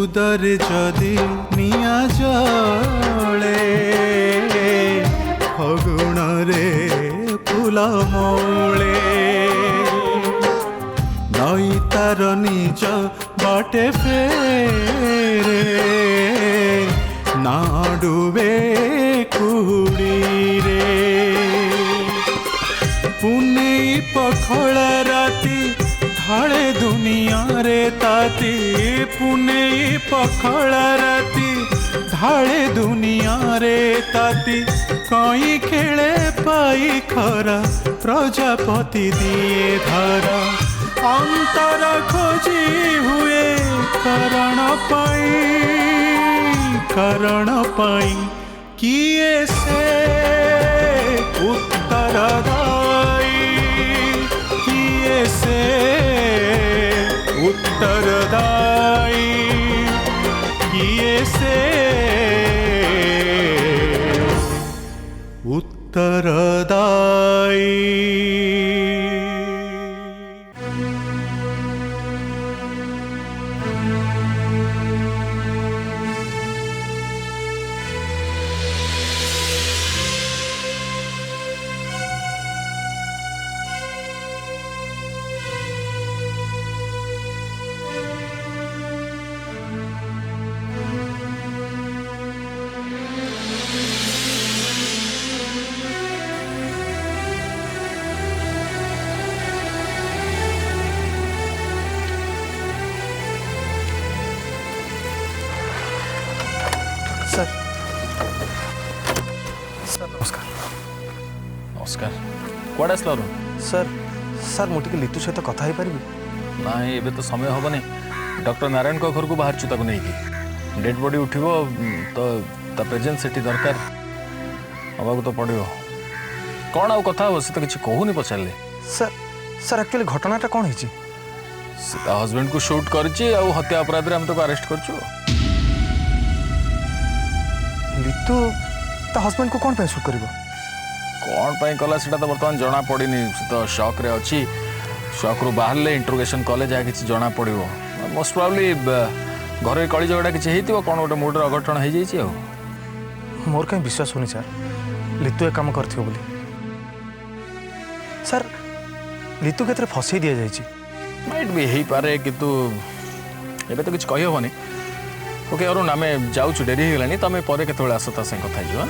उदर जदि निया जले फगुण रे फूल मौले नई तार निज बाटे फेरे ना डुबे कुड़ी रे पुने पखड़ राती ढाले दुनिया रे ताती पुने पखड़ राती ढाले दुनिया रे ताती कई खेले पाई खरा प्रजापति दिए धरा अंतर खोजी हुए कारण पाई किए से उत्तरदायी किए से उत्तरदायी किए से उत्तरदायी। सर सर नमस्कार। नमस्कार कौन आसला सर सर मुझे लितु सहित कथा हो पारि ना ये तो समय हेनी डॉक्टर नारायण को घर को बाहर ताको नहीं डेड बॉडी उठिबो तो प्रेजेंस सेठी दरकार हवा तो पड़ो कौन आउ कथा हो से तो किसी कहूनी पचारे सर सर एक्चुअली घटनाटा कौन है हस्बैंड को शूट कर हत्या अपराध हम तो अरेस्ट कर लितु ता हस्बैंड को कौन पे शूट करिवो कौन पाई कला सेटा तो बर्तमान जना पड़ी से तो शॉक रे अच्छी शॉक रू बाहर इंट्रोगेशन कले जहाँ किसी जना पड़ो मोस्ट प्रोबेबली घर कली झगड़ा किसी होती कौन गोटे मुडर अघटन हो जाए मोर कहीं विश्वास होनी सर लितु ए काम करथियो बोली सर लितु के फसई दि जाए माइट भी हो पारे किंतु एबे तो किसी कही हेनी ओके अरुण आम जाऊँ डेरी हो गलानी तुम पर केतबेले आस ता संग कथा हो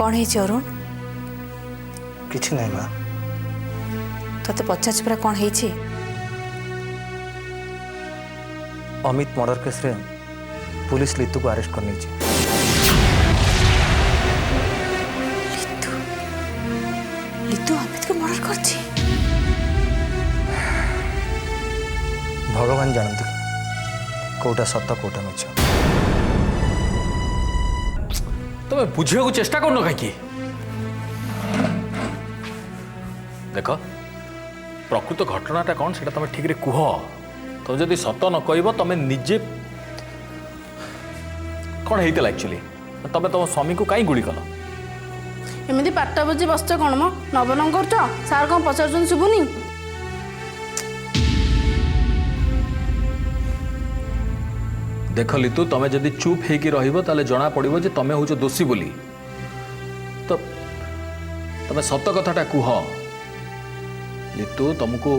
कौन है अरुण किछि नहीं माँ ते पचार परा कौन है अमित मर्डर केस रे पुलिस लितु को अरेस्ट कर लितु लितु अमित को मर्डर कर भगवान जानते कोटा सत कोटा मिछ तुम्हें बुझे को चेष्टा कर कहीं देख प्रकृत घटनाटा कौन से तुम ठीक कह तुम जब सत न कह तुम निजे कौन होता एक्चुअली तुम तुम स्वामी को कहीं गुड़ी कल एमती पाटा बुझी बस कौन मो नवरंग कर सार कौन पचार शुभुनी देख लितु तुम जदि चुप होते जना पड़ो जे तुम हूँ दोषी बोली तो तुम सत कथाटा कह लितु तुमको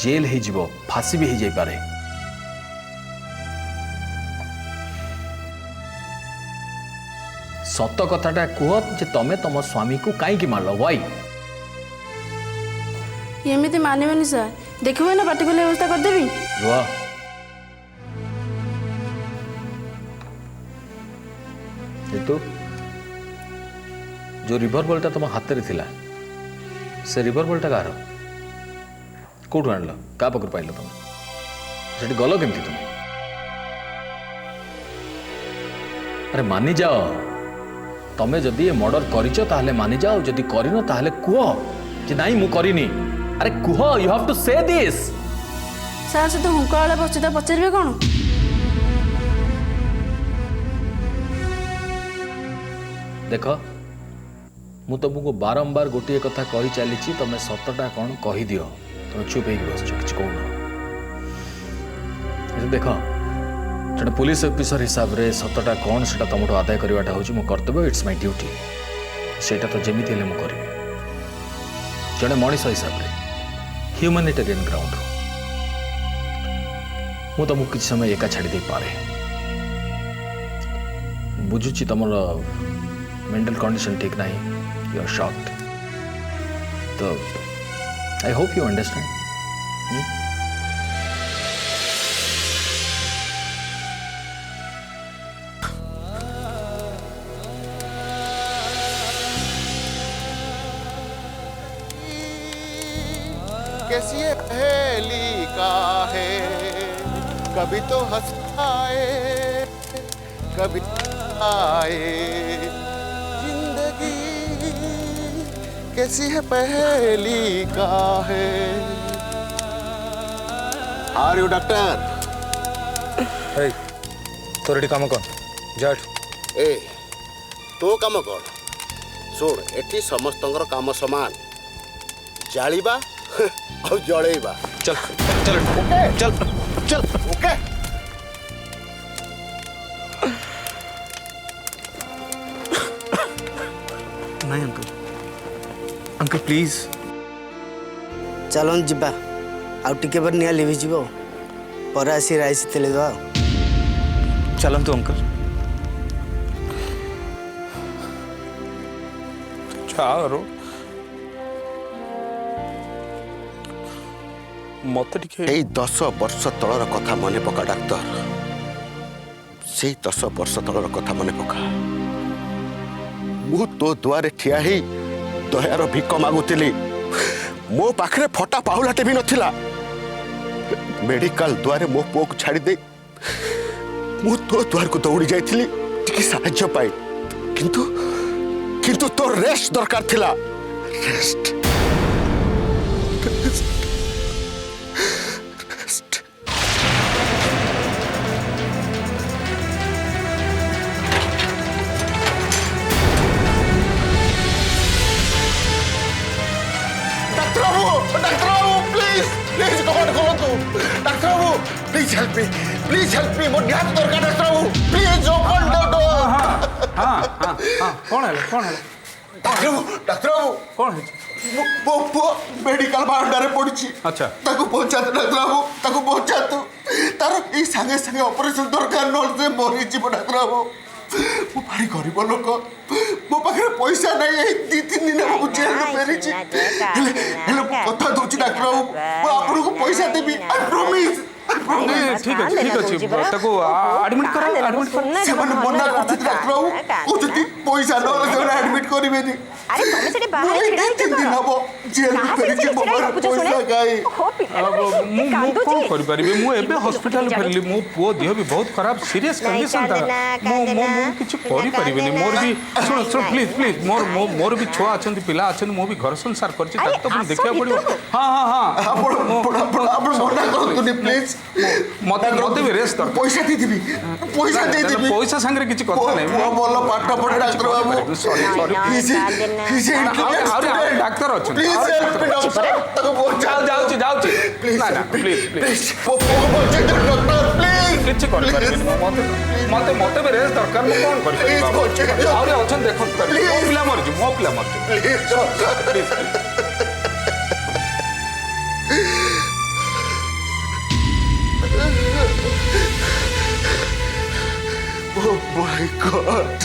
जेल हो फांसी भी हो जाई पारे सत कथाटा कह जे तुम तुम स्वामी को कहीं मारल वाई एमती मानवेनि सर देखिए ना पार्टी व्यवस्था करदेवी रुआ लितु जो रिभल्वरटा तुम हाथ में थिला से रिभल्वरटा कार कौटू आनल क्या पाखर पाइल तुम से गल केमती तुम अरे मानि जाओ तमें जदि ये मर्डर करिच ताहले मानि जाओ जदि करिनो ताहले कुह कि नहीं मु करिनी अरे कुह यू हैव टू से दिस ସାର୍ ସେ ତ ହୁଙ୍କା ବେଳେ ବସିଛି ତା ପଚାରିବେ କ'ଣ? देख मु तुमको बारंबार गोटे कथा कही चली तुम सतटा कौन कहीदि तुम चुप हो बस कि कौन देख जो पुलिस ऑफिसर हिसाब से सतटा कौन से तुम आदाय करवाटा हूँ मो कर्तव्य इट्स माय ड्यूटी सेटा तो जमी करी जड़े मनीष हिसाब से ह्यूमैनिटेरियन ग्राउंड मु तुमको किसी समय एका छाड़ी दे पारे बुझुची तुम मेंटल कंडीशन ठीक नहीं यू आर शॉक्ड तो आई होप यू अंडरस्टैंड कैसी है पहेली का है कभी तो हंसाए कभी आए जिंदगी कैसी है पहेली का है आर यू डॉक्टर तोर एटी काम कौन जाट ए तो काम कौन शुण एटी समस्तंकर काम समान जालिबा और जड़ेबा चल चल चल चल ओके नहीं अंकल अंकल प्लीज चलन जिबा आउ टिके पर निया लिभि जिवो पर आसी राइस तेले दवा चलतु अंकल चारो मत टिके 10 वर्ष तलर कथा मने पका डाक्तर से 10 वर्ष तलर कथा मने पका मु तो दुआरे ठिया ही दयार भिक मागुतिली मो पाखरे फटा पाहुलाटे भी नथिला मेडिकल द्वारे मो पो को छाड़ी दे मु तो द्वार को दौड़ी जाइथिली टिके साहाय्य पाई किंतु किंतु तो रेस्ट दरकार थिला rest Please help me. Please help me. मोर ध्यान दरकार doctor Babu. Please open the door. हाँ कौन है डॉक्टर बाबू कौन है वो मेडिकल बाउंडारे पड़ी अच्छा ताको पहुंचा दो डॉक्टर बाबू ताको पहुंचा दो तार ई संगे संगे ऑपरेशन दरकार न से मरी जीव डॉक्टर बाबू मो भारी गरीब लोक मो पाखे पैसा नहीं 2-3 दिन हम जेल में फेरी हेले कथा दोची डॉक्टर बाबू मो आपन को पैसा देबी आई प्रॉमिस ठीक अच्छे ताको एडमिट करो से मना करते डॉक्टर बाबू ओ जति पैसा न से एडमिट करिबेनी अरे तुम सेठी बाहर छिड़ा दिन हबो जेल में फेरी जे मोबाइल पैसा गाई मु कौन कर परिबे मु एबे हॉस्पिटल फेरली मो पुओ देह भी बहुत खराब सीरियस कंडीशन था मो किछ करि परिबेनी मोर भी सुन प्लीज मोर भी छुआ अछंती पिला अछन मो भी घर संसार करछि त तो देखिया पड़िबो हां आपण मना करतुनी प्लीज मते भी रेस्ट दरकार पैसा दे देबी पैसा संगे किछ कथा नै मो बोलो पाठ पढ़े डॉक्टर बाबू सॉरी डाक्टर अच्छे प्लीज हेल्प मी डॉक्टर तको पहुंचा जाऊँ प्लीज ना प्लीज डॉक्टर प्लीज किछ कर मते भी रेस्ट दरकार मु कोन कर आउरे अछन देखो मो पिला मर please doctor Oh my God!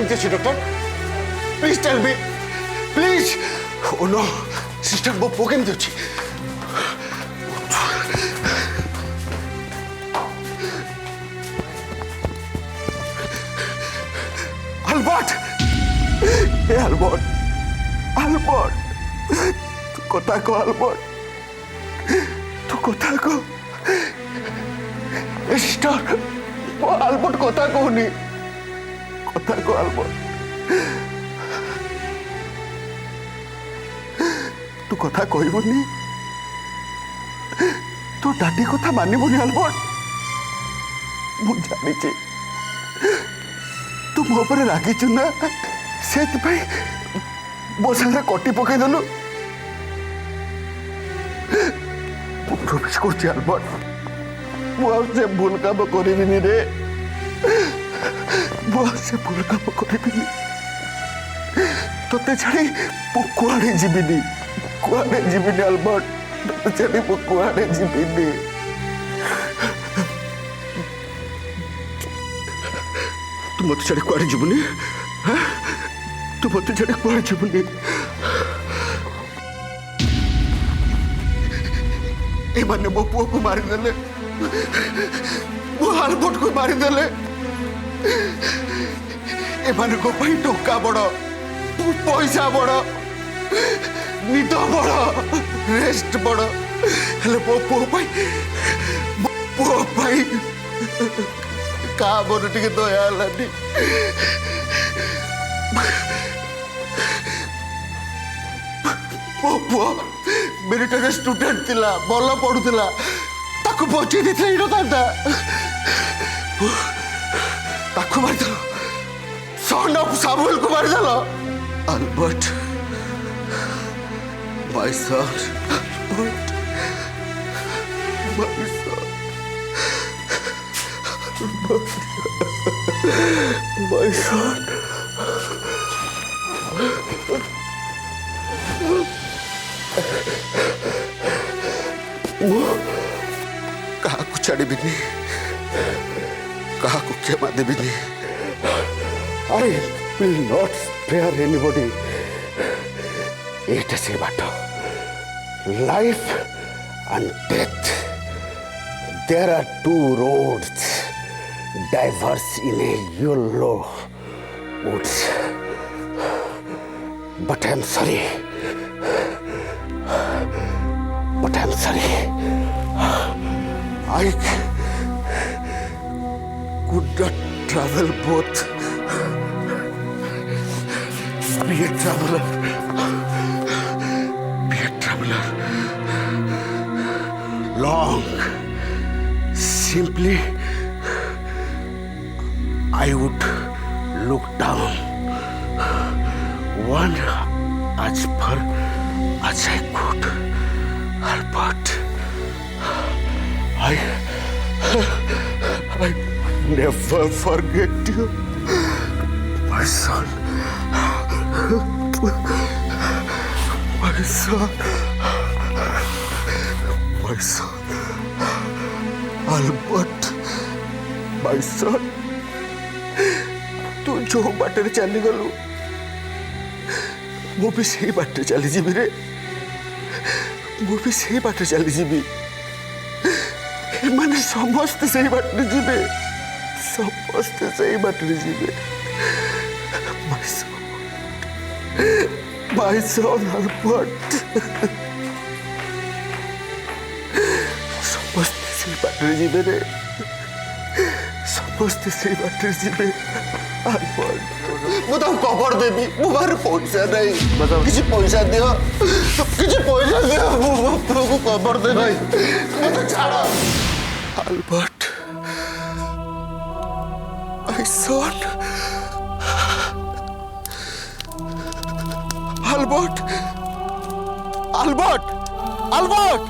କେମିତି ଅଛି doctor? Please tell me please. O no sister ମୋ ପୁଅ କେମିତି ଅଛି? ଆଲବର୍ଟ ଏ ଆଲବର୍ଟ ଆଲବର୍ଟ ତୁ କଥା କହ ଆଲବର୍ଟ ତୁ କଥା କହ। ଏ ସିଷ୍ଟର ମୋ ଆଲବର୍ଟ କଥା କହୁନି। କଥା କହ ଆଲବର୍ଟ ତୁ କଥା କହିବୁନି? ତୁ ଡାଡି କଥା ମାନିବୁନି ଆଲବର୍ଟ? ମୁଁ ଜାଣିଛି ତୁ ମୋ ଉପରେ ରାଗିଛୁ ନା, ସେଇଥିପାଇଁ ମୋ ସାଙ୍ଗରେ କଟି ପକେଇଦେଲୁ। ମୁଁ ପ୍ରମିଶ କରୁଛି ଆଲବର୍ଟ ମୁଁ ଆଉ ସେ ଭୁଲ କାମ କରିବିନି ରେ। ମୁଁ ଆଉ ସେ ଭୁଲ କାମ କରିବିନି। ତତେ ଛାଡ଼ି ମୁଁ କୁଆଡ଼େ ଯିବିନି ଆଲବର୍ଟ। ତତେ ଛାଡ଼ି ମୁଁ କୁଆଡ଼େ ଯିବିନି। ତୁ ମତେ ଛାଡ଼ି କୁଆଡ଼େ ଯିବୁନି? ତୁ ମତେ ଛାଡ଼ି କୁଆଡ଼େ ଯିବୁନି? ଏମାନେ ମୋ ପୁଅକୁ ମାରିଦେଲେ, ମୋ ଆଲବର୍ଟକୁ ମାରିଦେଲେ। ଏମାନଙ୍କ ପାଇଁ ଟଙ୍କା ବଡ଼, ପଇସା ବଡ଼, ନିଦ ବଡ଼, ରେଷ୍ଟ ବଡ଼, ହେଲେ ମୋ ପୁଅ ପାଇଁ କାହା ମନ ଟିକେ ଦୟା ହେଲାନି। ମୋ ପୁଅ ମିଲିଟାରୀ ଷ୍ଟୁଡେଣ୍ଟ ଥିଲା, ଭଲ ପଢୁଥିଲା, ତାକୁ ବଞ୍ଚେଇ ଦେଇଥିଲେ ହେଇନଥାନ୍ତା। ତାକୁ ମାରିଦେଲ, ସନ୍ ଅଫ୍ ସାମୁଏଲକୁ ମାରିଦେଲ। Albert my son, Albert, my son, Albert, my son. ମୁଁ କାହାକୁ ଛାଡ଼ିବିନି, କାହାକୁ କ୍ଷମା ଦେବିନି। I will not spare anybody. ଏଇଟା ସେ ବାଟ, life and death. There are two roads diverge in a yellow woods. But I'm sorry. I could not travel both. Be a traveler. Long. Simply, I would look down. One as far as I could. But I never forget you, my son. My son. My son. Albert, my son. तू जो water चली गलु मु भी सही water चली जीवी रे। मु भी सही बाटर चली जीवी। एमाने समस्त सही बाटर जीवे, समस्त सही बाटर जीवे। My son Albert. समस्त सही बाटर जीवे रे, समस्त सही बाटर जीवे। Albert, ମୁଁ ତାକୁ କବର ଦେବି। ମୋ ପାଖରେ ପଇସା ନାହିଁ, କିଛି ପଇସା ଦିଅ, କିଛି ପଇସା ଦିଅ, ମୁଁ ମୋ ପୁଅକୁ କବର ଦେବି। ମତେ ଛାଡ଼। Albert, my son. Albert, Albert, Albert,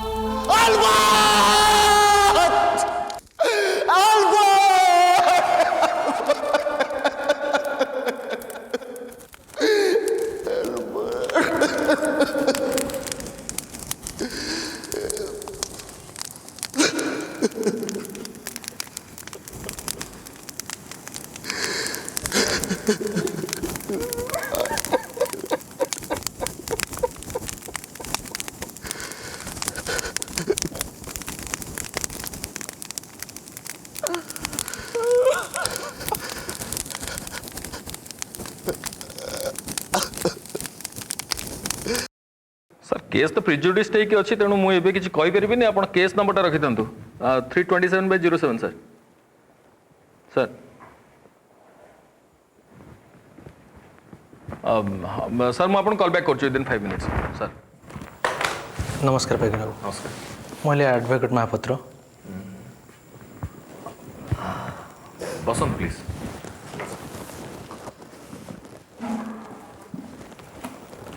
Albert, Albert. Case तो प्रिजुडिस टेक अच्छी तेणु मुझे किसी कहीपरि आप केस नंबरटा रखी था 327/07 सर सर सर मुझे कॉल बैक कर विदिन 5 मिनिट्स सर नमस्कार पाइक बाबू नमस्कार मुझे एडवोकेट महापात्र बसंत प्लीज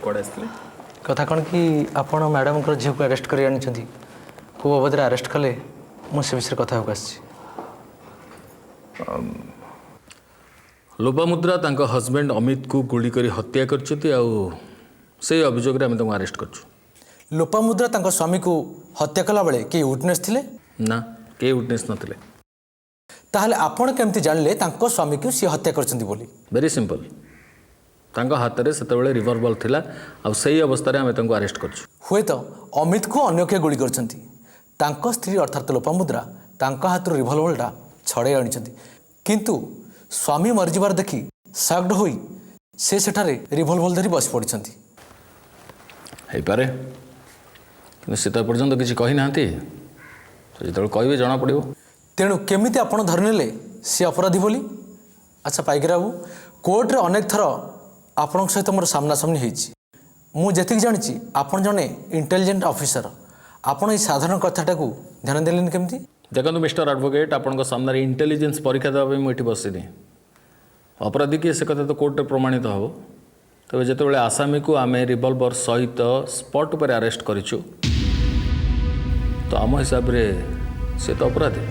कौन आसते कथा कौन कि आपण मैडम को झील को अरेस्ट कर आनी को बाबद अरेस्ट कले मुझे विषय कथा आसी लोपामुद्रा तांको हस्बैंड अमित को गुली करी हत्या करछथि से अभियोग रे हम तांको अरेस्ट करछु लोपामुद्रा तांको स्वामी को हत्या कला बेले के विटनेस थिले ना के विटनेस नथिले ताहले आपण केमती जानले तांको स्वामी को सी हत्या करछंती बोली वेरी सिंपल तांको हाथ रे सेतबेले रिवॉल्वर थिला आ सही अवस्था रे हम तांको अरेस्ट करछु हुए तो अमित को अन्य के गुली करछंती तांको स्त्री अर्थात लोपामुद्रा तांको हाथ रिवॉल्वरटा छड़े आनिछंती किंतु स्वामी मरीजबार देखि सग्ड होई से सेठारे रिवॉल्वर धरी बस पड़िछंती हे पारे कि से तो पर्यंत किसी कही नांती तो जो कहबे जना पड़िबो तेणु केमिति आपण धरनेले सी अपराधी बोली अच्छा पाइक बाबू कोर्ट रे अनेक थर आपण सहित मोर सामनासामनी होईछि मु जेतिक जानिछि आपण जने इंटेलिजेंट ऑफिसर आपण ई साधारण कथाटा को ध्यान देलेन केमिति देखो मिस्टर एडवोकेट आपन सामने इंटेलिजेंस परीक्षा देवा मुझे बसनी अपराधी किए से कथा तो कोर्ट रे प्रमाणित हो तेज जो आसामी को आम रिवॉल्वर सहित स्पॉट पर अरेस्ट करिछु तो आम हिसाब रे से तो अपराधी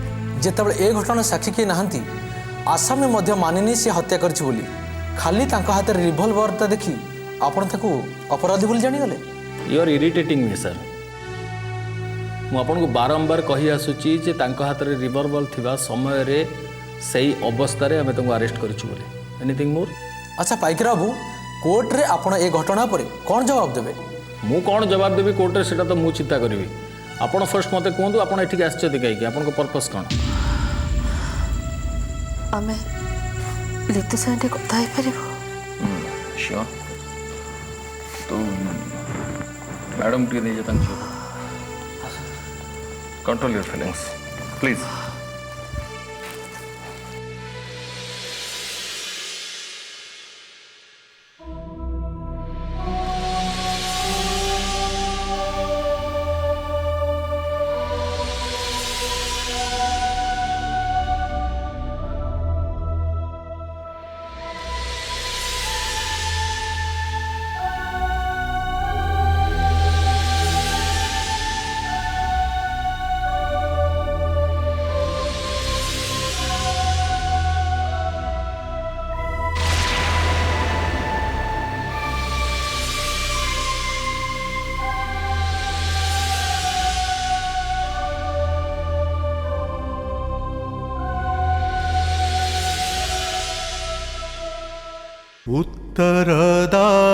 जेतबे ए घटना साक्षी किए नाहंती आसामी मध्य मानिनी से हत्या करछि बोली खाली तांको हाथ रिवॉल्वरटा देखि आपण ताको अपराधी बोली जानि गले you are irritating me sir मुझे बारंबार कही आसुची जे तांको हाथ रे रिवॉल्वर थिबा समय रे सही अवस्था रे हमें तुमको अरेस्ट करिछु बोली एनीथिंग मोर अच्छा पाइक बाबू कोर्ट रे आपण ए घटना पर कौन जवाब देबे मु कौन जवाब देवी कोर्ट रे सेटा तो मु चिंता करी आपण फर्स्ट मते कहतु आपण एठी आछते कहीं आपण पर्पस कौन आमे लितु साथे कथा हे परिबो श्योर तो मैडम टी नहीं जतन कंट्रोल योर फीलिंग्स प्लीज उत्तरदा